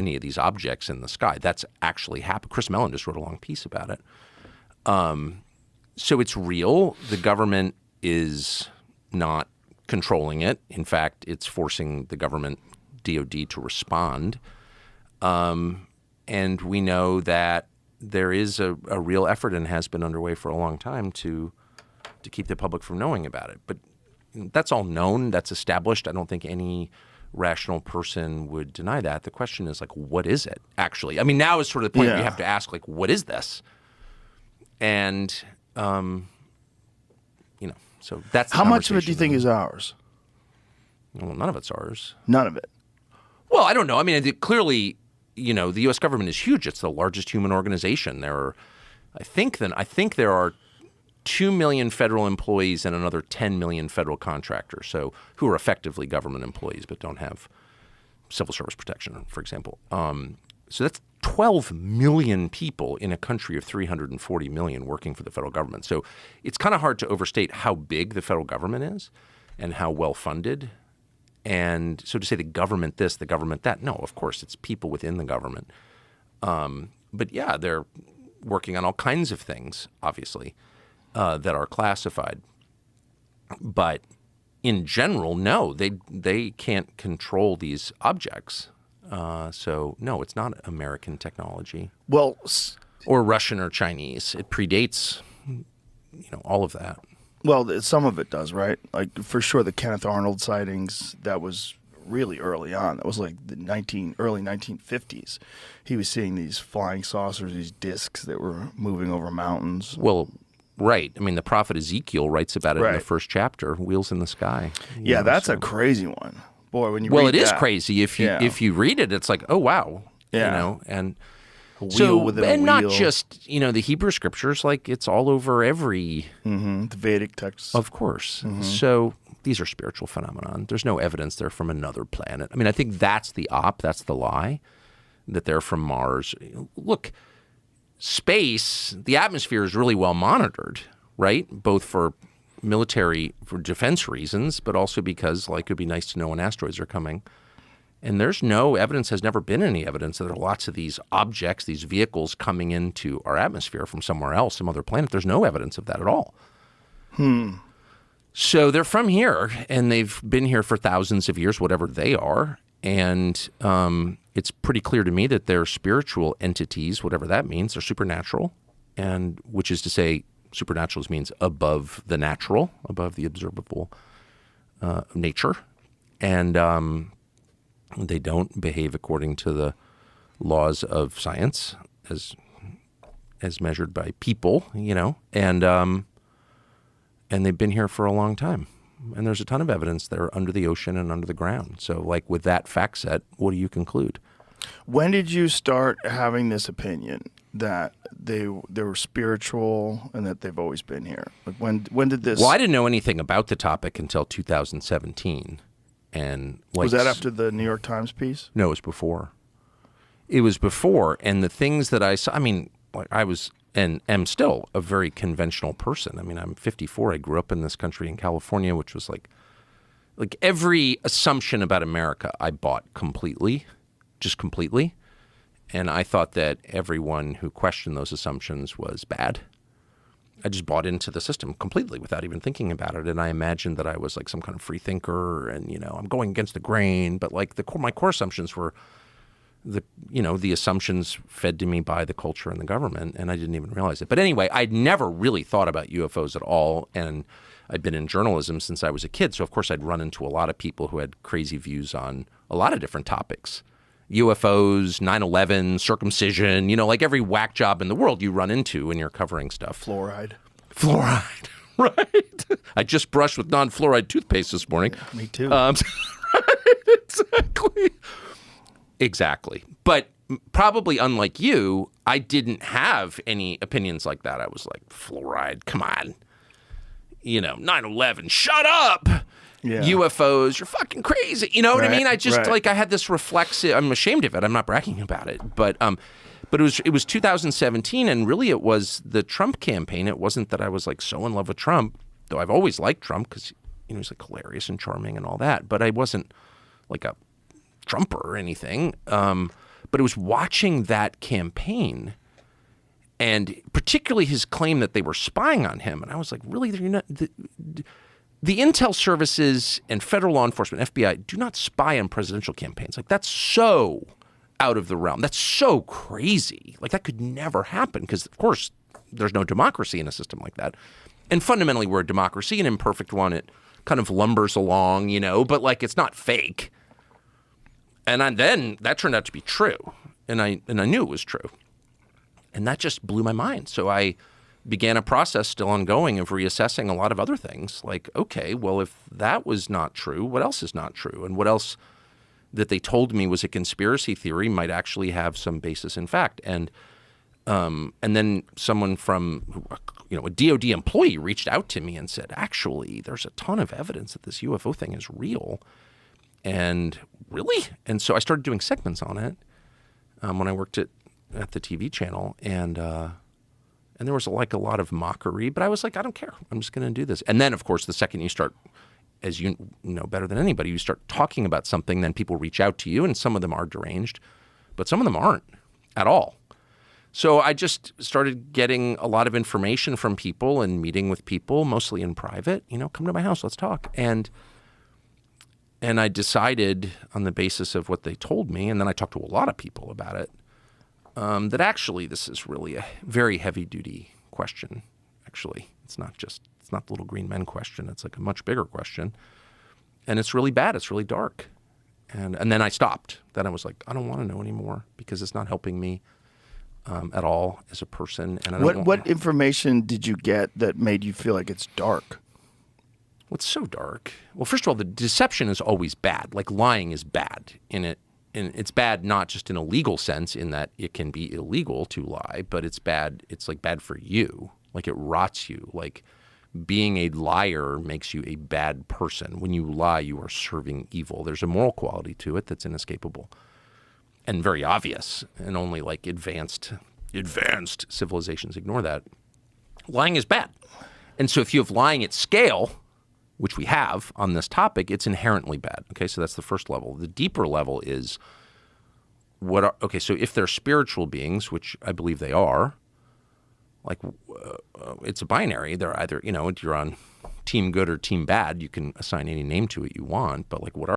any of these objects in the sky. That's actually happened. Chris Mellon just wrote a long piece about it. So it's real. The government is not controlling it. In fact, it's forcing the government, DOD, to respond. And we know that there is a real effort and has been underway for a long time to keep the public from knowing about it. But that's all known. That's established. I don't think any rational person would deny that. The question is, like, what is it actually? I mean, now is sort of the point where you have to ask, like, what is this? And, so that's the How much of it do you conversation think is ours? Well, none of it's ours. None of it. Well, I don't know. I mean, clearly, the U.S. government is huge. It's the largest human organization. I think there are 2 million federal employees and another 10 million federal contractors, so who are effectively government employees but don't have civil service protection, for example. So that's 12 million people in a country of 340 million working for the federal government. So it's kind of hard to overstate how big the federal government is and how well funded. And so to say the government this, the government that, no, of course, it's people within the government. But yeah, they're working on all kinds of things, obviously, that are classified. But in general, no, they can't control these objects. So no, it's not American technology. Well, or Russian or Chinese. It predates, all of that. Well, some of it does, right? Like, for sure, the Kenneth Arnold sightings, that was really early on. That was like the early 1950s. He was seeing these flying saucers, these discs that were moving over mountains. Well, right. I mean, the prophet Ezekiel writes about it in the first chapter, wheels in the sky. Yeah, that's a crazy one. Boy, when you read Well, it is that, crazy. If you read it, it's like, oh, wow. Yeah. And a wheel within a wheel. not just, the Hebrew scriptures, like it's all over every... Mm-hmm. The Vedic texts. Of course. Mm-hmm. So these are spiritual phenomenon. There's no evidence they're from another planet. I mean, I think that's the that's the lie, that they're from Mars. Look, space, the atmosphere is really well monitored, right? Both for defense reasons, but also because, like, it'd be nice to know when asteroids are coming. And there's no evidence, has never been any evidence that there are lots of these objects, these vehicles coming into our atmosphere from somewhere else, some other planet. There's no evidence of that at all. So they're from here, and they've been here for thousands of years, whatever they are. And it's pretty clear to me that they're spiritual entities, whatever that means. They're supernatural, and which is to say, supernatural means above the natural, above the observable nature. And they don't behave according to the laws of science as measured by people, and they've been here for a long time. And there's a ton of evidence they're under the ocean and under the ground. So, like, with that fact set, what do you conclude? When did you start having this opinion that they were spiritual and that they've always been here? Like, when did this? Well, I didn't know anything about the topic until 2017. And was that after the New York Times piece? No, it was before. It was before, and the things that I saw. I mean, like, I was and am still a very conventional person. I mean, I'm 54. I grew up in this country in California, which was like every assumption about America I bought completely, just completely, and I thought that everyone who questioned those assumptions was bad. I just bought into the system completely without even thinking about it. And I imagined that I was like some kind of free thinker and, I'm going against the grain. But like my core assumptions were the assumptions fed to me by the culture and the government. And I didn't even realize it. But anyway, I'd never really thought about UFOs at all. And I'd been in journalism since I was a kid. So, of course, I'd run into a lot of people who had crazy views on a lot of different topics. UFOs, 9/11, circumcision, like every whack job in the world you run into when you're covering stuff. Fluoride, right. I just brushed with non-fluoride toothpaste this morning. Yeah, me too. Exactly. But probably unlike you, I didn't have any opinions like that. I was like, fluoride, come on. 9/11, shut up. Yeah. UFOs, you're fucking crazy. You know what I mean? I just I had this reflexive. I'm ashamed of it. I'm not bragging about it, but it was 2017, and really it was the Trump campaign. It wasn't that I was like so in love with Trump, though I've always liked Trump because he's like hilarious and charming and all that. But I wasn't like a Trumper or anything. But it was watching that campaign, and particularly his claim that they were spying on him. And I was like, really? You're not, the intel services and federal law enforcement, FBI, do not spy on presidential campaigns. Like, that's so out of the realm. That's so crazy. Like, that could never happen because, of course, there's no democracy in a system like that. And fundamentally, we're a democracy, an imperfect one. It kind of lumbers along, but like, it's not fake. And then that turned out to be true. And I knew it was true. And that just blew my mind. So I began a process still ongoing of reassessing a lot of other things. Like, okay, well, if that was not true, what else is not true? And what else that they told me was a conspiracy theory might actually have some basis in fact. And then someone from, a DOD employee reached out to me and said, actually, there's a ton of evidence that this UFO thing is real. And really? And so I started doing segments on it when I worked at the TV channel. And there was like a lot of mockery, but I was like, I don't care. I'm just going to do this. And then, of course, the second you start, as you know better than anybody, you start talking about something, then people reach out to you, and some of them are deranged, but some of them aren't at all. So I just started getting a lot of information from people and meeting with people, mostly in private, come to my house, let's talk. And I decided on the basis of what they told me, and then I talked to a lot of people about it, that actually this is really a very heavy-duty question, actually. It's not the little green men question. It's like a much bigger question. And it's really bad. It's really dark. And then I stopped. Then I was like, I don't want to know anymore because it's not helping me at all as a person. And what information did you get that made you feel like it's dark? What's so dark? Well, first of all, the deception is always bad. Like, lying is bad in it. And it's bad not just in a legal sense in that it can be illegal to lie, but it's bad. It's like bad for you. Like, it rots you. Like, being a liar makes you a bad person. When you lie, you are serving evil. There's a moral quality to it that's inescapable and very obvious, and only like advanced civilizations ignore that. Lying is bad. And so if you have lying at scale, which we have on this topic, it's inherently bad. Okay, so that's the first level. The deeper level is so if they're spiritual beings, which I believe they are, like it's a binary. They're either, you're on team good or team bad. You can assign any name to it you want, but like what